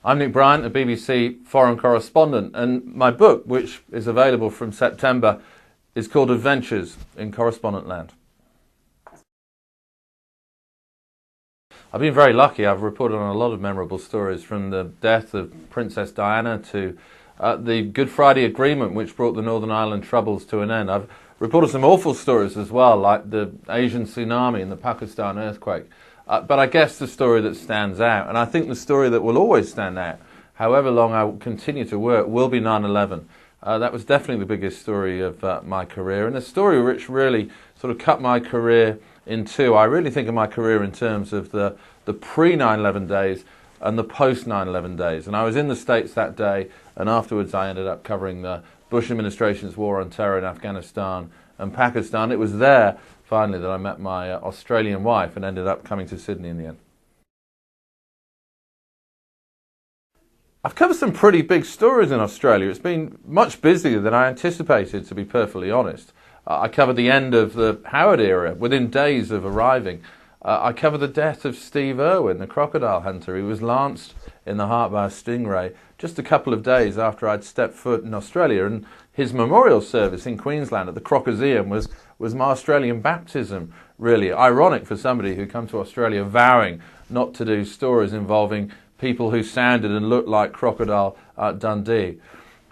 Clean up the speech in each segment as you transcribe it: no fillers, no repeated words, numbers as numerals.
I'm Nick Bryant, a BBC foreign correspondent, and my book, which is available from September, is called Adventures in Correspondentland. I've been very lucky. I've reported on a lot of memorable stories, from the death of Princess Diana to the Good Friday Agreement, which brought the Northern Ireland troubles to an end. I've reported some awful stories as well, like the Asian tsunami and the Pakistan earthquake. But I guess the story that stands out, and I think the story that will always stand out, however long I will continue to work, will be 9/11. That was definitely the biggest story of my career, and a story which really sort of cut my career in two. I really think of my career in terms of the pre-9/11 days and the post-9/11 days. And I was in the States that day, and afterwards I ended up covering the Bush administration's war on terror in Afghanistan and Pakistan. It was there, finally, that I met my Australian wife and ended up coming to Sydney in the end. I've covered some pretty big stories in Australia. It's been much busier than I anticipated, to be perfectly honest. I covered the end of the Howard era within days of arriving. I covered the death of Steve Irwin, the crocodile hunter. He was lanced in the heart by a stingray just a couple of days after I'd stepped foot in Australia, and his memorial service in Queensland at the Crocoseum was my Australian baptism, really. Ironic for somebody who come to Australia vowing not to do stories involving people who sounded and looked like Crocodile Dundee.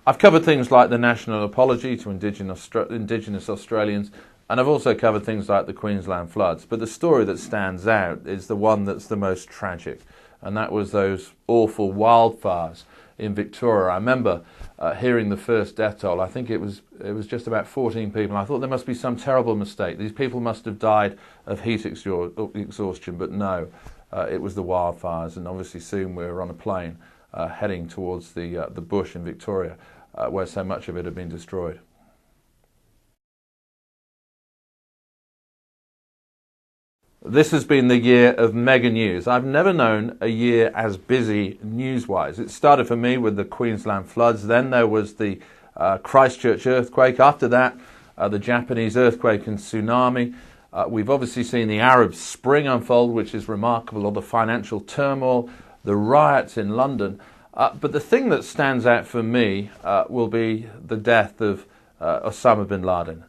I've covered things like the national apology to Indigenous Australians, and I've also covered things like the Queensland floods. But the story that stands out is the one that's the most tragic, and that was those awful wildfires in Victoria. I remember hearing the first death toll. I think it was just about 14 people. I thought there must be some terrible mistake. These people must have died of heat exhaustion, but no, it was the wildfires. And obviously soon we were on a plane heading towards the bush in Victoria, where so much of it had been destroyed. This has been the year of mega news. I've never known a year as busy news-wise. It started for me with the Queensland floods, then there was the Christchurch earthquake, after that the Japanese earthquake and tsunami. We've obviously seen the Arab Spring unfold, which is remarkable, all the financial turmoil, the riots in London. But the thing that stands out for me will be the death of Osama bin Laden.